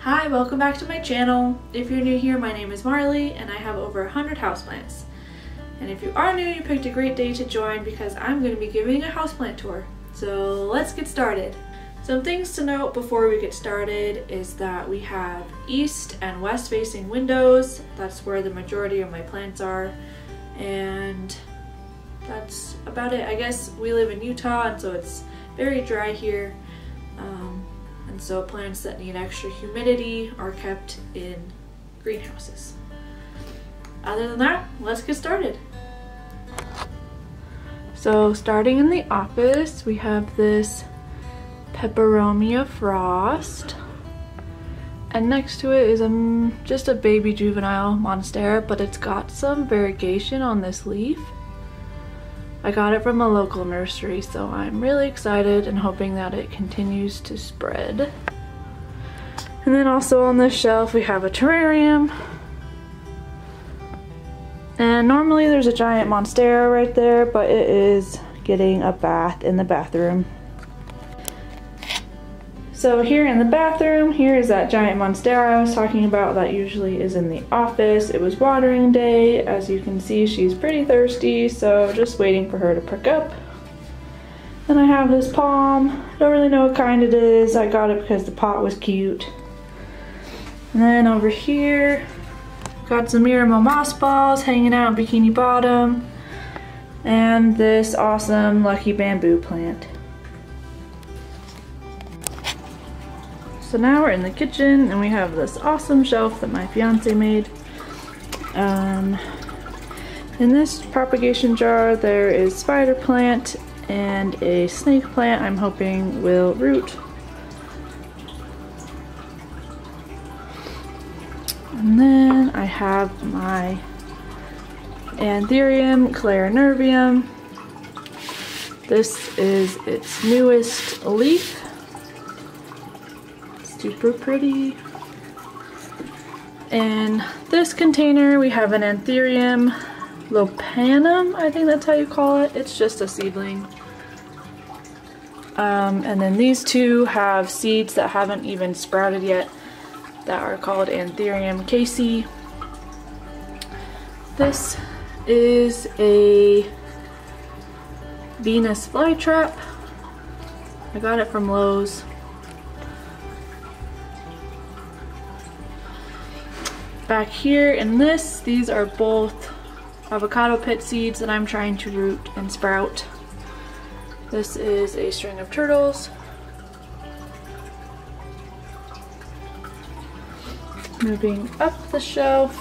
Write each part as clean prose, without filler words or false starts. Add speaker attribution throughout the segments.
Speaker 1: Hi, welcome back to my channel. If you're new here, my name is Marley and I have over 100 houseplants. And if you are new, you picked a great day to join because I'm going to be giving a houseplant tour. So let's get started. Some things to note before we get started is that we have east and west facing windows. That's where the majority of my plants are. And that's about it. I guess we live in Utah and so it's very dry here. And so plants that need extra humidity are kept in greenhouses. Other than that, let's get started. So starting in the office, we have this Peperomia frost. And next to it is just a baby juvenile monstera, but it's got some variegation on this leaf. I got it from a local nursery, so I'm really excited and hoping that it continues to spread. And then also on this shelf we have a terrarium. And normally there's a giant monstera right there, but it is getting a bath in the bathroom. So here in the bathroom, here is that giant monstera I was talking about that usually is in the office. It was watering day. As you can see, she's pretty thirsty, so just waiting for her to perk up. Then I have this palm. Don't really know what kind it is. I got it because the pot was cute. And then over here, got some Miramo moss balls hanging out in Bikini Bottom. And this awesome lucky bamboo plant. So now we're in the kitchen and we have this awesome shelf that my fiance made. In this propagation jar there is spider plant and a snake plant I'm hoping will root. And then I have my Anthurium clarinervium. This is its newest leaf. Super pretty. In this container we have an Anthurium lopanum, I think that's how you call it. It's just a seedling. And then these two have seeds that haven't even sprouted yet that are called Anthurium casey. This is a Venus flytrap. I got it from Lowe's. Back here in this, these are both avocado pit seeds that I'm trying to root and sprout. This is a string of turtles. Moving up the shelf,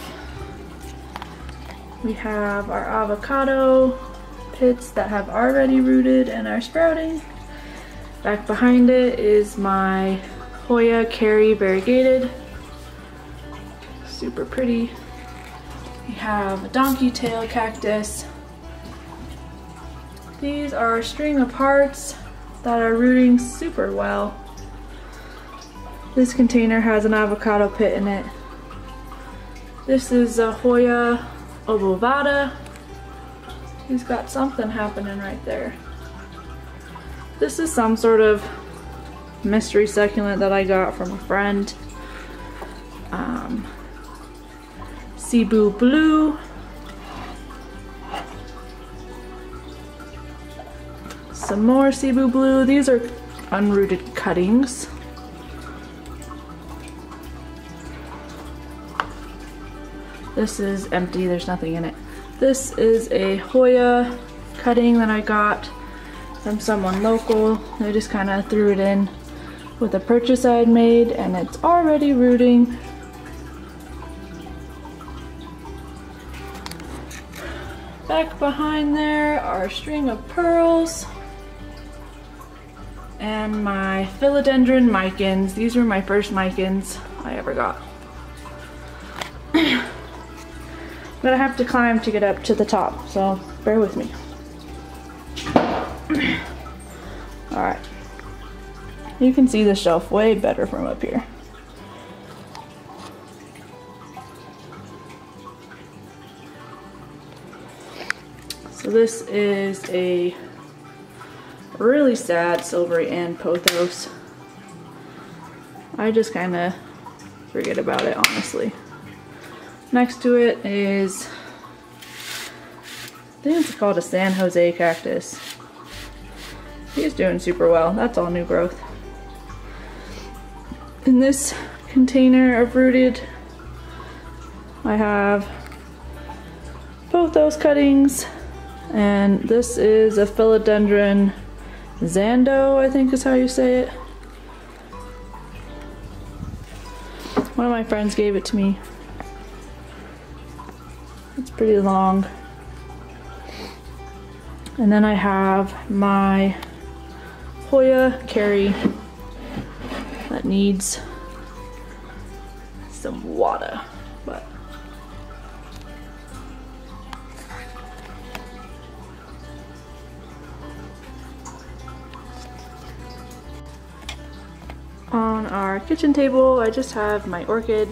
Speaker 1: we have our avocado pits that have already rooted and are sprouting. Back behind it is my Hoya Carry variegated. Super pretty. We have a donkey tail cactus. These are a string of hearts that are rooting super well. This container has an avocado pit in it. This is a Hoya obovata. He's got something happening right there. This is some sort of mystery succulent that I got from a friend. Cebu blue. Some more Cebu blue. These are unrooted cuttings. This is empty, there's nothing in it. This is a Hoya cutting that I got from someone local. They just kind of threw it in with a purchase I had made and it's already rooting. Back behind there are a string of pearls and my philodendron micans. These were my first micans I ever got. But I have to climb to get up to the top, so bear with me. Alright. You can see the shelf way better from up here. So this is a really sad silvery and pothos. I just kind of forget about it, honestly. Next to it is, I think it's called a San Jose cactus. He's doing super well. That's all new growth. In this container of rooted, I have both those cuttings, and this is a philodendron Zando, I think is how you say it. One of my friends gave it to me. It's pretty long. And then I have my Hoya Carry that needs some water, but on our kitchen table, I just have my orchid.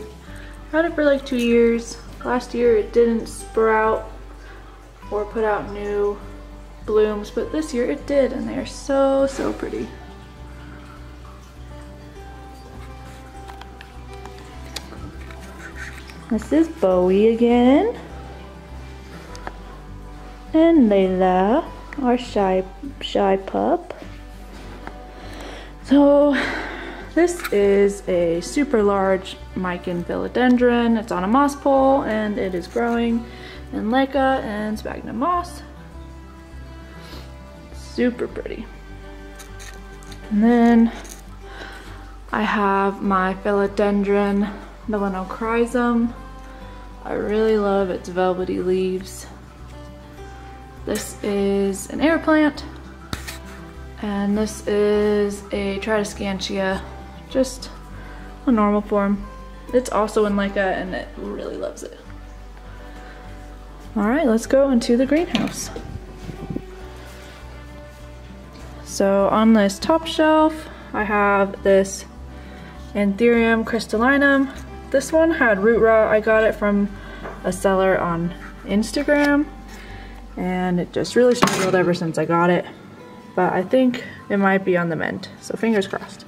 Speaker 1: I had it for like 2 years. Last year it didn't sprout or put out new blooms, but this year it did, and they are so, so pretty. This is Bowie again. And Layla, our shy pup. So this is a super large Mican philodendron. It's on a moss pole and it is growing in Leica and sphagnum moss. Super pretty. And then I have my philodendron melanochrysum. I really love its velvety leaves. This is an air plant, and this is a Tradescantia, just a normal form. It's also in Leica and it really loves it. Alright, let's go into the greenhouse. So on this top shelf, I have this Anthurium crystallinum. This one had root rot. I got it from a seller on Instagram, and it just really struggled ever since I got it. But I think it might be on the mend, so fingers crossed.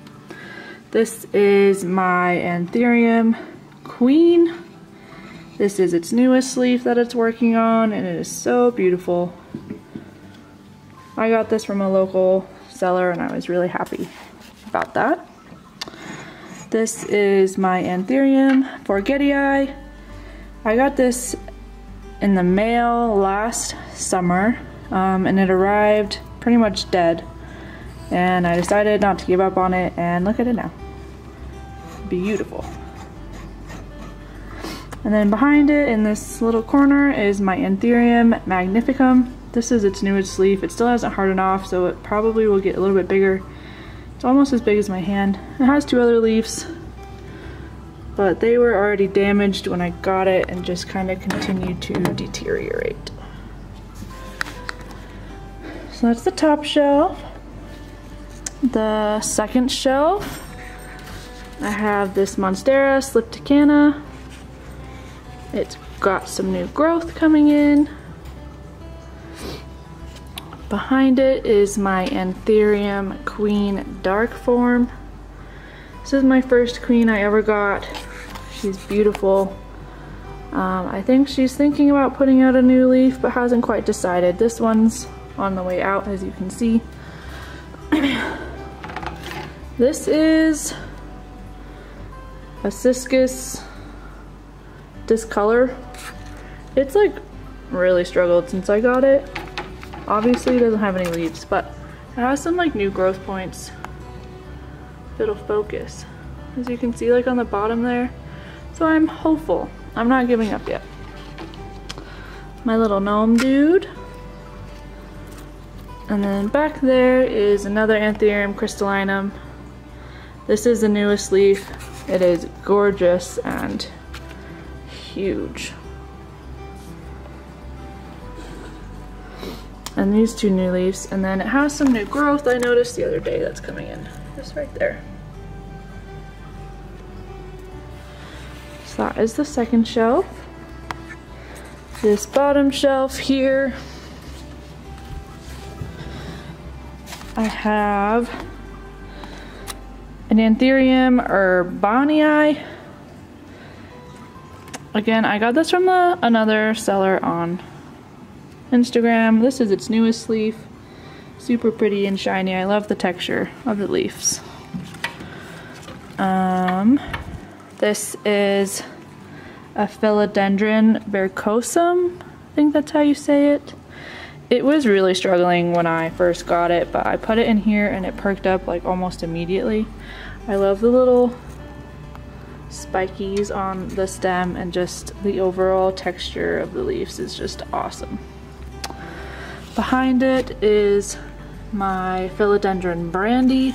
Speaker 1: This is my Anthurium Queen. This is its newest leaf that it's working on, and it is so beautiful. I got this from a local seller and I was really happy about that. This is my Anthurium Forgetii. I got this in the mail last summer, and it arrived pretty much dead. And I decided not to give up on it, and look at it now. Beautiful. And then behind it in this little corner is my Anthurium magnificum. This is its newest leaf. It still hasn't hardened off, so it probably will get a little bit bigger. It's almost as big as my hand. It has 2 other leaves, but they were already damaged when I got it and just kind of continued to deteriorate. So that's the top shelf. The second shelf, I have this Monstera Slipticana. It's got some new growth coming in. Behind it is my Anthurium Queen Dark Form. This is my first queen I ever got. She's beautiful. I think she's thinking about putting out a new leaf, but hasn't quite decided. This one's on the way out, as you can see. This is a Ciscus Discolor. It's like really struggled since I got it. Obviously it doesn't have any leaves, but it has some like new growth points. It'll focus, as you can see, like on the bottom there. So I'm hopeful. I'm not giving up yet. My little gnome dude. And then back there is another Anthurium crystallinum. This is the newest leaf. It is gorgeous and huge. And these 2 new leaves, and then it has some new growth I noticed the other day that's coming in. Just right there. So that is the second shelf. This bottom shelf here, I have an Anthurium urbanii. Again, I got this from another seller on Instagram. This is its newest leaf. Super pretty and shiny. I love the texture of the leaves. This is a philodendron verrucosum. I think that's how you say it. It was really struggling when I first got it, but I put it in here and it perked up like almost immediately. I love the little spikies on the stem, and just the overall texture of the leaves is just awesome. Behind it is my philodendron brandy.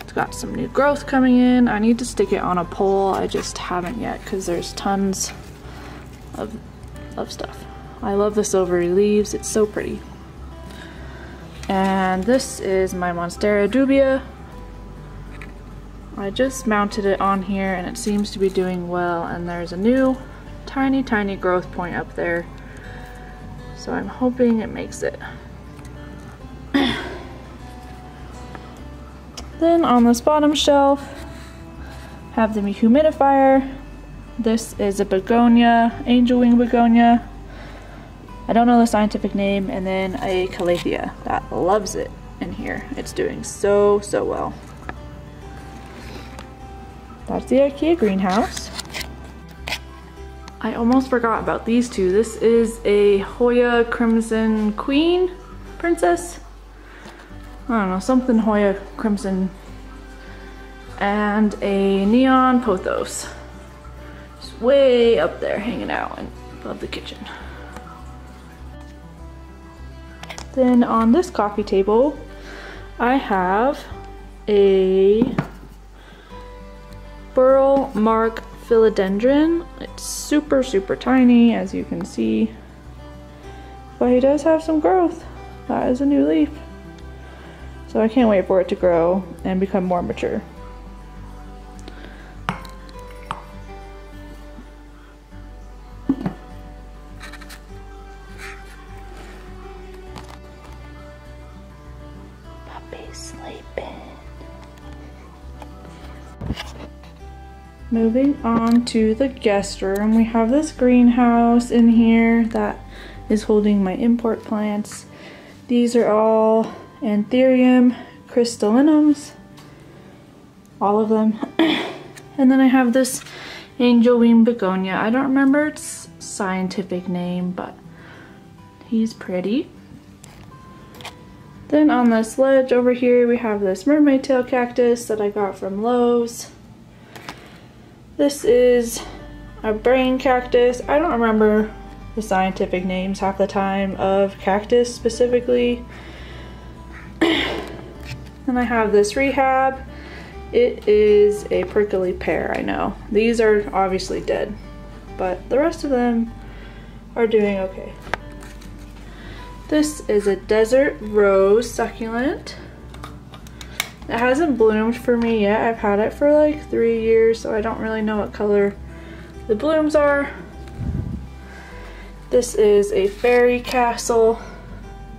Speaker 1: It's got some new growth coming in. I need to stick it on a pole. I just haven't yet because there's tons of stuff. I love the silvery leaves. It's so pretty. And this is my Monstera dubia. I just mounted it on here and it seems to be doing well, and there's a new tiny growth point up there, so I'm hoping it makes it. Then on this bottom shelf have the humidifier. This is a begonia, angel wing begonia. I don't know the scientific name, and then a calathea that loves it in here. It's doing so well. That's the IKEA greenhouse. I almost forgot about these two. This is a Hoya Crimson Queen Princess. I don't know, something Hoya Crimson. And a Neon Pothos. Just way up there hanging out above the kitchen. Then on this coffee table, I have a Burl Mark philodendron. It's super tiny, as you can see, but he does have some growth. That is a new leaf, so I can't wait for it to grow and become more mature. Puppy's sleeping. Moving on to the guest room, we have this greenhouse in here that is holding my import plants. These are all Anthurium crystallinums, all of them. And then I have this angel wing begonia. I don't remember its scientific name, but he's pretty. Then on this ledge over here, we have this mermaid tail cactus that I got from Lowe's. This is a brain cactus. I don't remember the scientific names half the time of cactus specifically. And I have this rehab. It is a prickly pear, I know. These are obviously dead, but the rest of them are doing okay. This is a desert rose succulent. It hasn't bloomed for me yet. I've had it for like 3 years, so I don't really know what color the blooms are. This is a fairy castle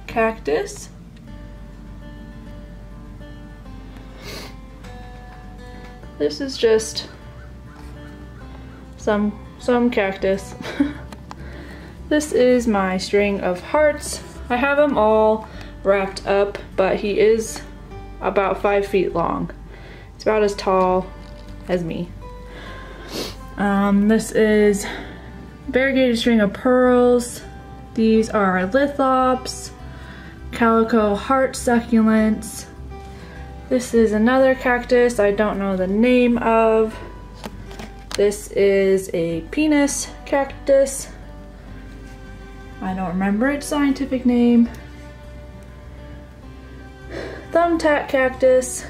Speaker 1: cactus. This is just some cactus. This is my string of hearts. I have them all wrapped up, but he is about 5 feet long. It's about as tall as me. This is variegated string of pearls. These are lithops, calico heart succulents. This is another cactus I don't know the name of. This is a penis cactus. I don't remember its scientific name. Thumbtack cactus.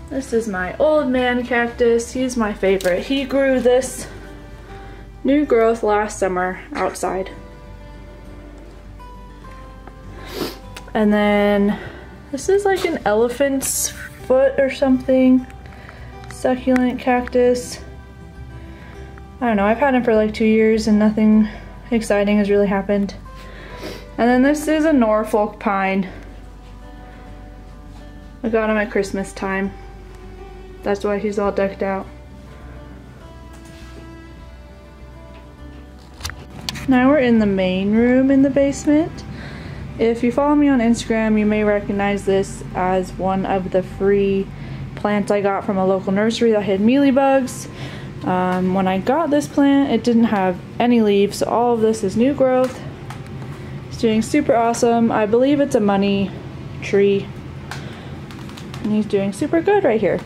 Speaker 1: This is my old man cactus. He's my favorite. He grew this new growth last summer outside. And then this is like an elephant's foot or something. Succulent cactus. I don't know, I've had him for like 2 years and nothing exciting has really happened. And then this is a Norfolk pine. I got him at Christmas time. That's why he's all decked out. Now we're in the main room in the basement. If you follow me on Instagram, you may recognize this as one of the free plants I got from a local nursery that had mealybugs. When I got this plant, it didn't have any leaves, so all of this is new growth. It's doing super awesome. I believe it's a money tree, and he's doing super good right here.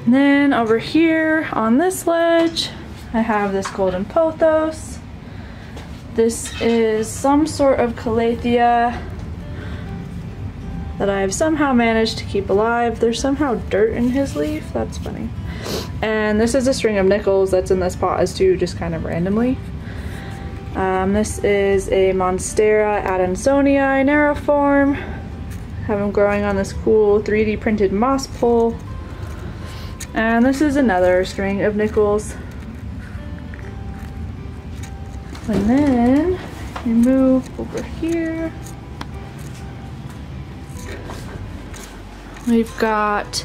Speaker 1: And then over here on this ledge, I have this golden pothos. This is some sort of calathea that I've somehow managed to keep alive. There's somehow dirt in his leaf. That's funny. And this is a string of nickels that's in this pot as too, just kind of randomly. This is a Monstera adansonii neriform. Have him growing on this cool 3D printed moss pole. And this is another string of nickels. And then we move over here. We've got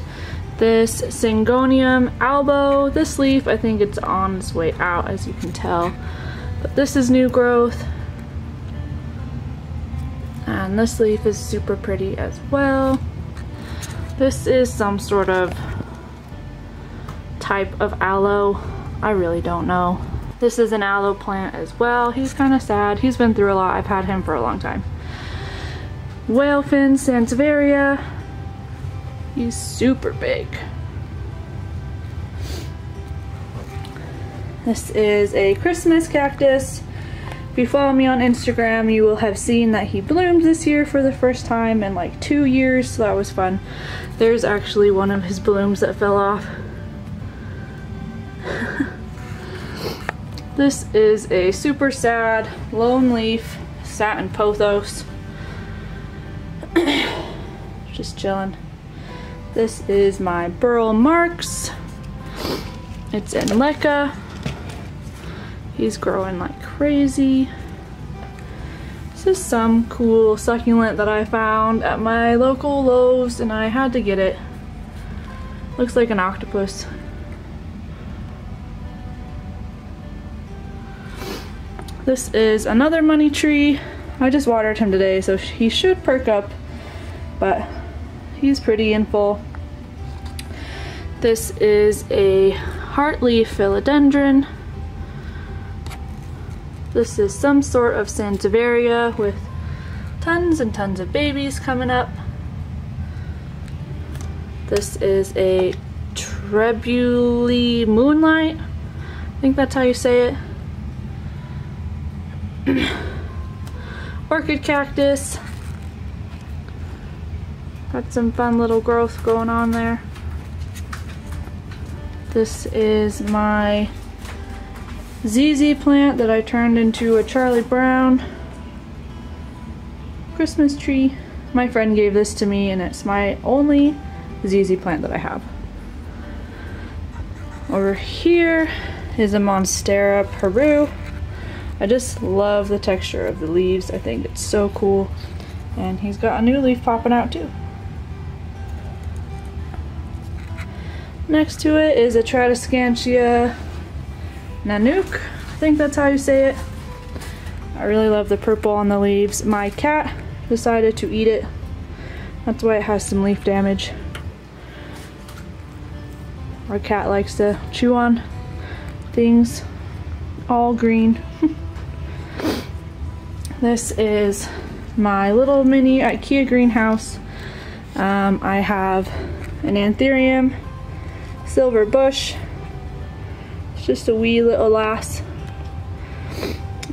Speaker 1: this Syngonium albo. This leaf, I think it's on its way out, as you can tell. But this is new growth. And this leaf is super pretty as well. This is some sort of type of aloe. I really don't know. This is an aloe plant as well. He's kind of sad. He's been through a lot. I've had him for a long time. Whalefin sansevieria. He's super big. This is a Christmas cactus. If you follow me on Instagram, you will have seen that he bloomed this year for the first time in like 2 years, so that was fun. There's actually one of his blooms that fell off. This is a super sad lone leaf satin pothos. Just chilling. This is my Burl Marks. It's in Leca. He's growing like crazy. This is some cool succulent that I found at my local Lowe's and I had to get it. Looks like an octopus. This is another money tree. I just watered him today, so he should perk up, but he's pretty and full. This is a heartleaf philodendron. This is some sort of sansevieria with tons and tons of babies coming up. This is a Trebuli moonlight. I think that's how you say it. Orchid cactus. Got some fun little growth going on there. This is my ZZ plant that I turned into a Charlie Brown Christmas tree. My friend gave this to me and it's my only ZZ plant that I have. Over here is a Monstera Peru. I just love the texture of the leaves. I think it's so cool. And he's got a new leaf popping out too. Next to it is a Tradescantia Nanook. I think that's how you say it. I really love the purple on the leaves. My cat decided to eat it. That's why it has some leaf damage. Our cat likes to chew on things all green. This is my little mini IKEA greenhouse. I have an anthurium, silver bush. It's just a wee little lass.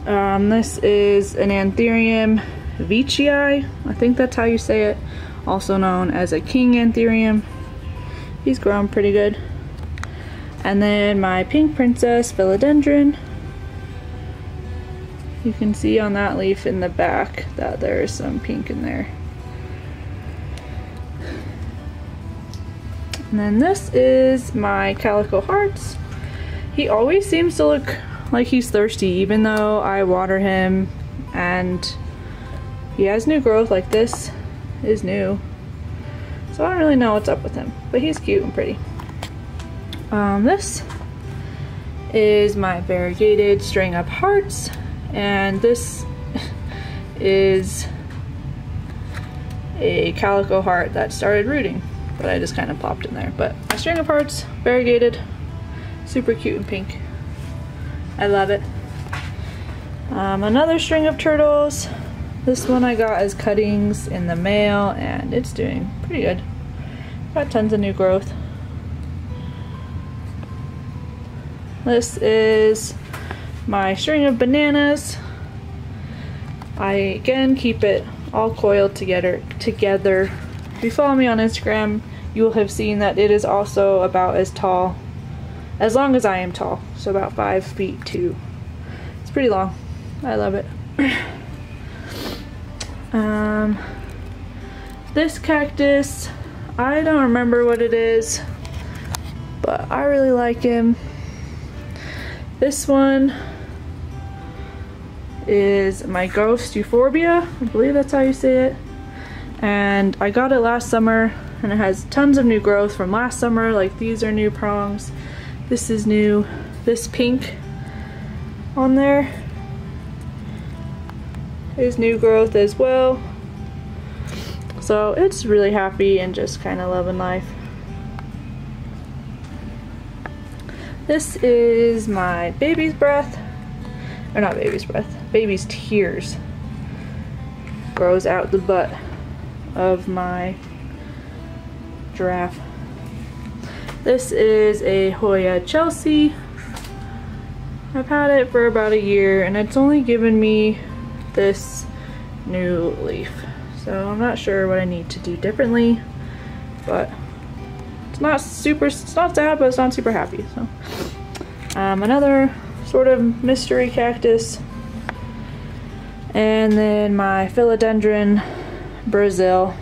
Speaker 1: This is an anthurium veitchii. I think that's how you say it. Also known as a king anthurium. He's grown pretty good. And then my pink princess philodendron. You can see on that leaf in the back that there is some pink in there. And then this is my Calico Hearts. He always seems to look like he's thirsty even though I water him and he has new growth. Like this is new. So I don't really know what's up with him, but he's cute and pretty. This is my variegated string of hearts, and this is a calico heart that started rooting, but I just kind of popped in there. But my string of hearts, variegated, super cute and pink. I love it. Another string of turtles. This one I got as cuttings in the mail, and it's doing pretty good. Got tons of new growth. This is my string of bananas. I again keep it all coiled together. If you follow me on Instagram, you will have seen that it is also about as tall, as long as I am tall, so about 5 feet 2. It's pretty long. I love it. This cactus, I don't remember what it is, but I really like him. This one is my ghost euphorbia, I believe that's how you say it. And I got it last summer, and it has tons of new growth from last summer. Like, these are new prongs. This is new. This pink on there is new growth as well. So it's really happy and just kind of loving life. This is my baby's breath, or not baby's breath, baby's tears. Grows out the butt of my giraffe. This is a Hoya Chelsea. I've had it for about a year, and it's only given me this new leaf. So I'm not sure what I need to do differently, but it's not sad, but it's not super happy. So another sort of mystery cactus, and then my philodendron Brazil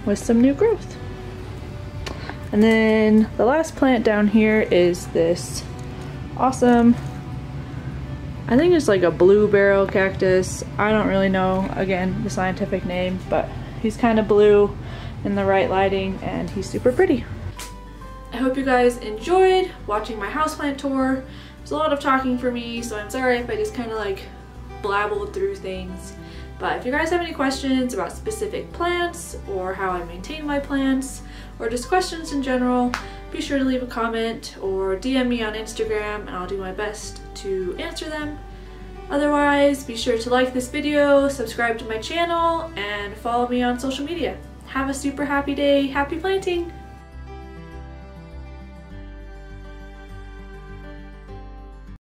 Speaker 1: with some new growth. And then the last plant down here is this awesome, I think it's like a blue barrel cactus. I don't really know, again, the scientific name, but he's kind of blue in the right lighting, and he's super pretty. I hope you guys enjoyed watching my houseplant tour. It was a lot of talking for me, so I'm sorry if I just kind of like blabbled through things. But if you guys have any questions about specific plants, or how I maintain my plants, or just questions in general, be sure to leave a comment or DM me on Instagram, and I'll do my best to answer them. Otherwise, be sure to like this video, subscribe to my channel, and follow me on social media. Have a super happy day. Happy planting!